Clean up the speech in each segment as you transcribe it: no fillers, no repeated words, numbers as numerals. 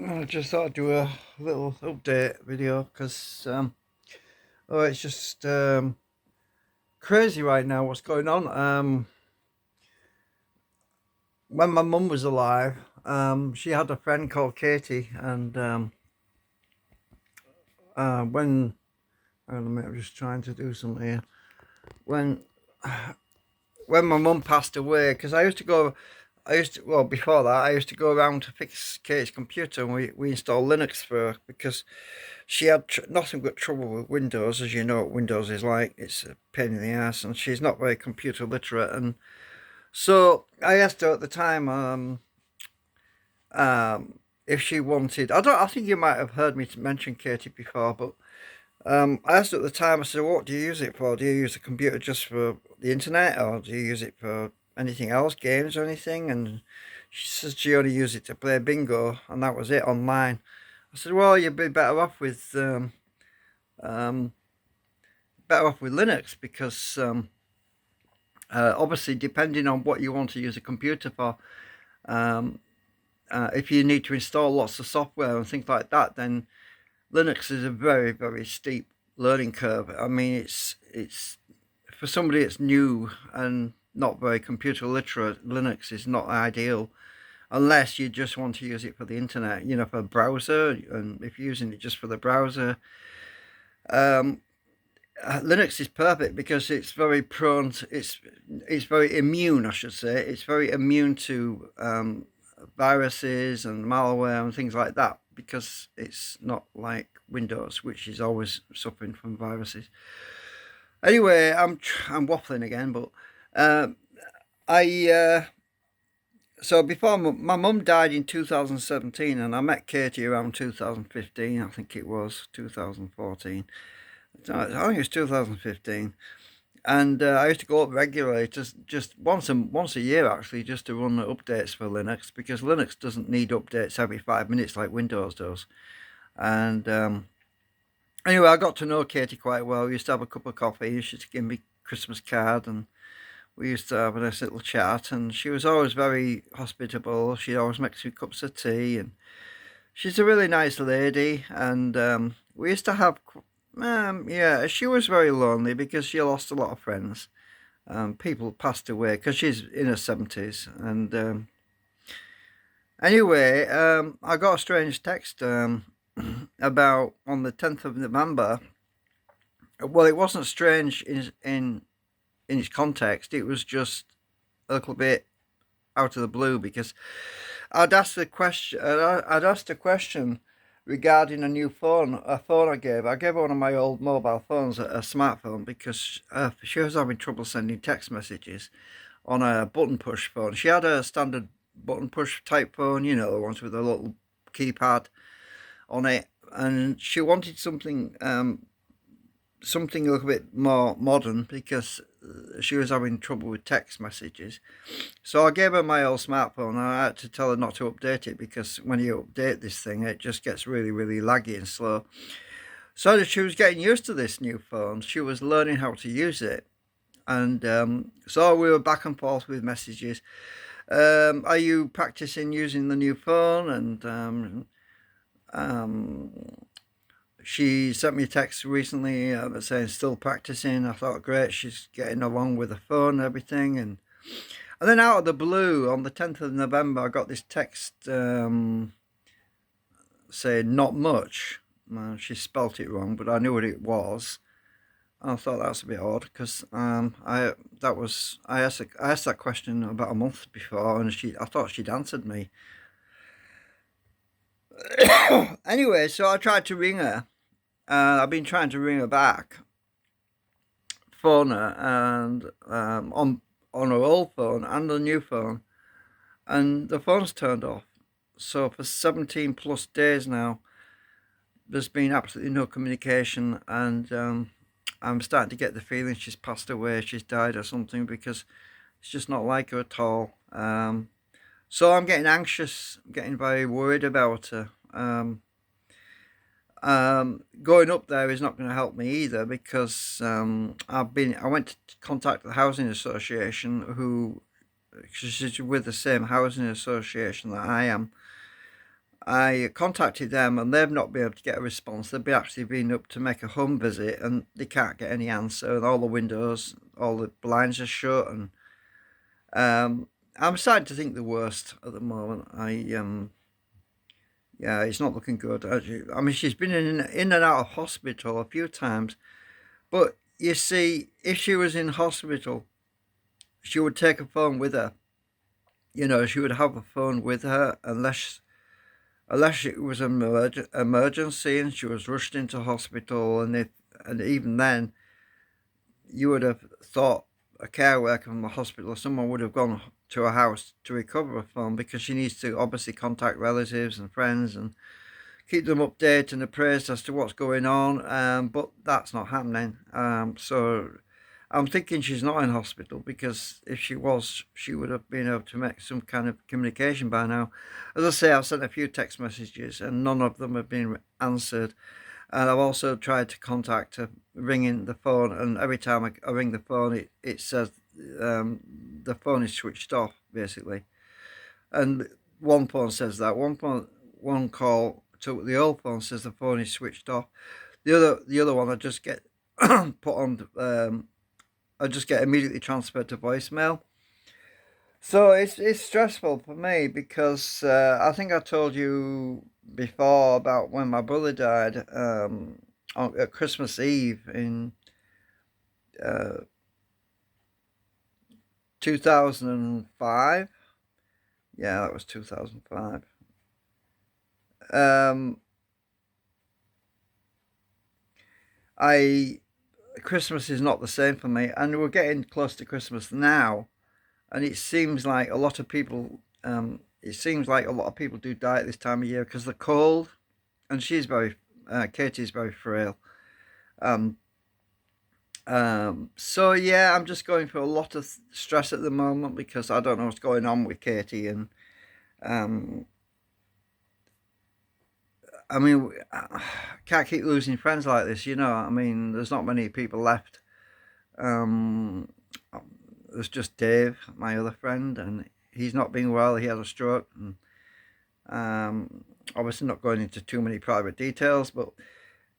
I just thought I'd do a little update video because it's just crazy right now what's going on. When my mum was alive, she had a friend called Katie, and when hang on a minute, I'm just trying to do something here. When when my mum passed away, because well, before that, I used to go around to fix Katie's computer, and we installed Linux for her because she had nothing but trouble with Windows. As you know what Windows is like, it's a pain in the ass, and she's not very computer literate. And so I asked her at the time if she wanted. I think you might have heard me mention Katie before, but I asked her at the time. I said, "What do you use it for? Do you use the computer just for the internet, or do you use it for anything else, games or anything?" And she said she only used it to play bingo, and that was it online. I said, "Well, you'd be um, better off with Linux because obviously, depending on what you want to use a computer for, um, if you need to install lots of software and things like that, then Linux is a very, very steep learning curve. I mean, it's for somebody that's new and not very computer literate. Linux is not ideal unless you just want to use it for the internet, for a browser. And if you're using it just for the browser, um, Linux is perfect because it's very prone to, it's very immune, I should say. It's very immune to viruses and malware and things like that because it's not like Windows, which is always suffering from viruses. Anyway, I'm waffling again, but uh, I so before my mum died in 2017, and I met Katie around 2015. I think it was 2014. I think it was 2015, and I used to go up regularly, just once a year actually, just to run the updates for Linux because Linux doesn't need updates every 5 minutes like Windows does. And anyway, I got to know Katie quite well. We used to have a cup of coffee. She used to give me Christmas card, and we used to have a nice little chat. And she was always very hospitable. She always makes me cups of tea, and she's a really nice lady. And we used to have yeah, she was very lonely because she lost a lot of friends. People passed away because she's in her 70s. And anyway, I got a strange text about on the 10th of November. Well, it wasn't strange in its context. It was just a little bit out of the blue because I'd asked the question. I'd asked a question regarding a new phone, a phone I gave. I gave her one of my old mobile phones, a smartphone, because she was having trouble sending text messages on a button push phone. She had a standard button push type phone, the ones with a little keypad on it, and she wanted something a little bit more modern because she was having trouble with text messages. So I gave her my old smartphone, and I had to tell her not to update it because when you update this thing, it just gets really, really laggy and slow. So she was getting used to this new phone. She was learning how to use it. And so we were back and forth with messages. Are you practicing using the new phone? And um, she sent me a text recently saying still practicing. I thought, great, she's getting along with the phone and everything. And then out of the blue, on the 10th of November, I got this text saying not much. She spelt it wrong, but I knew what it was. And I thought that's a bit odd because I asked that question about a month before, and I thought she'd answered me. Anyway, so I tried to ring her. I've been trying to ring her back, phone her, and on her old phone and the new phone, and the phone's turned off. So for 17 plus days now, there's been absolutely no communication, and I'm starting to get the feeling she's passed away, she's died or something, because it's just not like her at all. So I'm getting anxious, getting very worried about her. Going up there is not going to help me either because I went to contact the housing association who she's with the same housing association that I am, I contacted them and they've not been able to get a response. They've actually been up to make a home visit and they can't get any answer. And all the windows, all the blinds are shut. And I'm starting to think the worst at the moment. Yeah, it's not looking good. I mean, she's been in and out of hospital a few times. But you see, if she was in hospital, she would take a phone with her. You know, she would have a phone with her unless it was an emergency and she was rushed into hospital, and even then, you would have thought a care worker from the hospital or someone would have gone to her house to recover a phone because she needs to obviously contact relatives and friends and keep them updated and appraised as to what's going on. But that's not happening. So I'm thinking she's not in hospital because if she was, she would have been able to make some kind of communication by now. As I say, I've sent a few text messages and none of them have been answered. And I've also tried to contact her, ringing the phone, and every time I ring the phone, it says the phone is switched off, basically. And one phone says that, one call to the old phone says the phone is switched off. The other one I just get put on I just get immediately transferred to voicemail. So it's stressful for me because I think I told you before about when my brother died at Christmas Eve in uh, 2005. Yeah, that was 2005. Um, I Christmas is not the same for me, and we're getting close to Christmas now, and it seems like a lot of people. It seems like a lot of people do die at this time of year because they're cold, and Katie's very frail. Um, so yeah, I'm just going through a lot of stress at the moment because I don't know what's going on with Katie, and um, I mean, can't keep losing friends like this. You know, I mean, there's not many people left. Um, there's just Dave, my other friend, and he's not being well. He had a stroke, and obviously not going into too many private details, but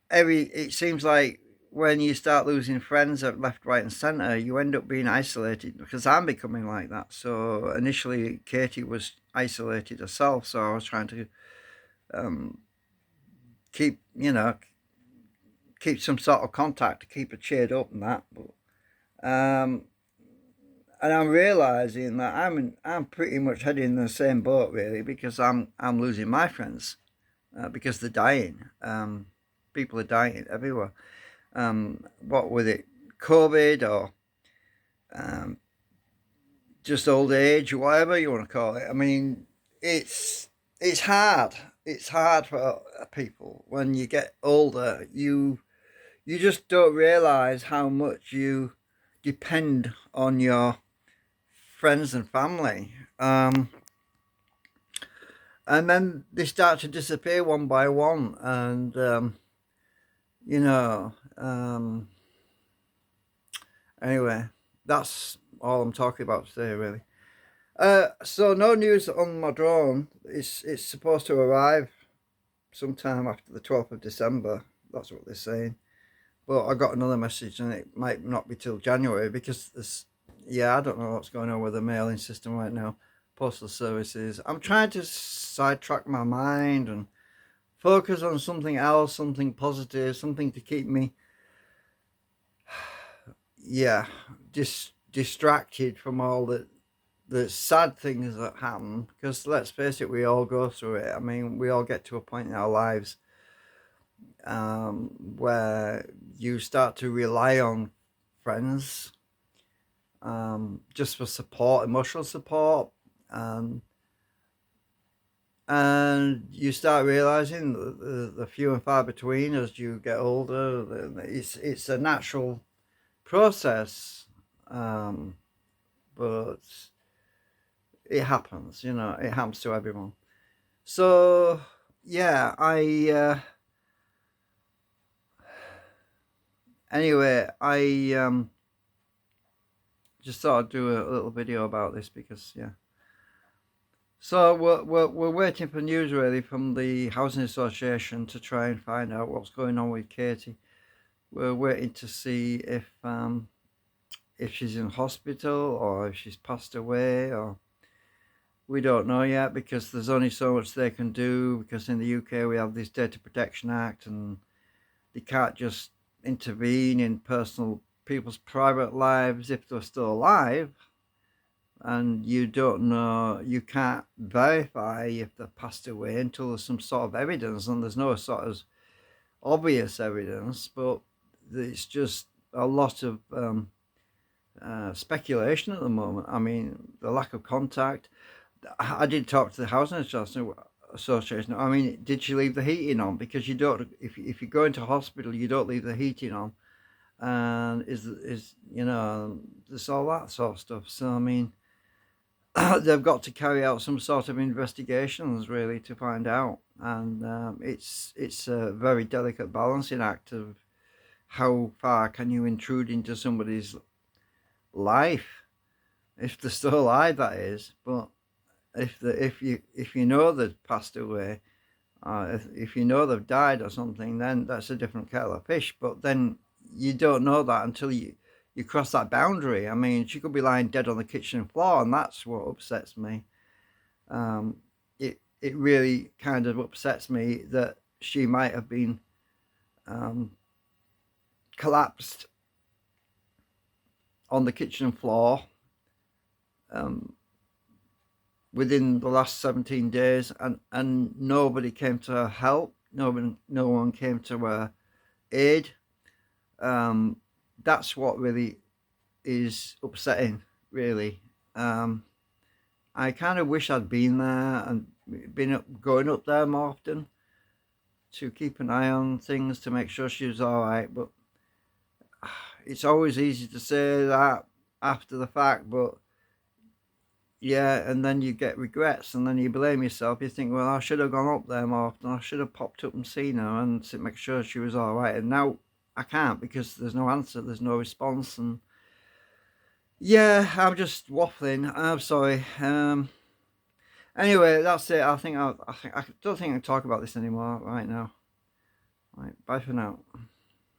it seems like when you start losing friends at left, right, and centre, you end up being isolated because I'm becoming like that. So initially, Katie was isolated herself, so I was trying to um, keep, keep some sort of contact to keep her cheered up and that. But and I'm realizing that I'm pretty much heading in the same boat really because I'm losing my friends because they're dying. People are dying everywhere. What with it, COVID or um, just old age or whatever you want to call it. I mean, it's it's hard. It's hard for people when you get older. You just don't realize how much you depend on your friends and family. And then they start to disappear one by one, and you know. Anyway, that's all I'm talking about today, really. So no news on my drone. It's supposed to arrive sometime after the 12th of December. That's what they're saying. But I got another message, and it might not be till January because this. Yeah, I don't know what's going on with the mailing system right now. Postal services. I'm trying to sidetrack my mind and focus on something else, something positive, something to keep me, yeah, distracted from all the sad things that happen. Because let's face it, we all go through it. I mean, we all get to a point in our lives where you start to rely on friends just for support, emotional support, um, and you start realizing the few and far between as you get older. It's a natural process, um, but it happens. You know, it happens to everyone. So yeah, I anyway, I just thought I'd do a little video about this because yeah. So we're waiting for news really from the housing association to try and find out what's going on with Katie. We're waiting to see if she's in hospital or if she's passed away, or we don't know yet, because there's only so much they can do, because in the UK we have this Data Protection Act and they can't just intervene in personal people's private lives if they're still alive, and you don't know, you can't verify if they've passed away until there's some sort of evidence, and there's no sort of obvious evidence, but it's just a lot of speculation at the moment. I mean, the lack of contact. I did talk to the housing association. I mean, did she leave the heating on? Because you don't, if you go into hospital, you don't leave the heating on, and is there's all that sort of stuff. So I mean, they've got to carry out some sort of investigations really to find out, and it's a very delicate balancing act of how far can you intrude into somebody's life if they're still alive, that is. But if you know they've passed away, if you know they've died or something, then that's a different kettle of fish. But then you don't know that until you cross that boundary. I mean, she could be lying dead on the kitchen floor, and that's what upsets me. It really kind of upsets me that she might have been collapsed on the kitchen floor within the last 17 days, and nobody came to her help. No one came to her aid. That's what really is upsetting, really. I kind of wish I'd been there and going up there more often to keep an eye on things to make sure she was all right. But it's always easy to say that after the fact, but yeah, and then you get regrets, and then you blame yourself. You think, well, I should have gone up there more often. I should have popped up and seen her and to make sure she was all right. And now I can't, because there's no answer, there's no response, and yeah, I'm just waffling. I'm sorry. Anyway, that's it. I don't think I can talk about this anymore right now. Right, bye for now.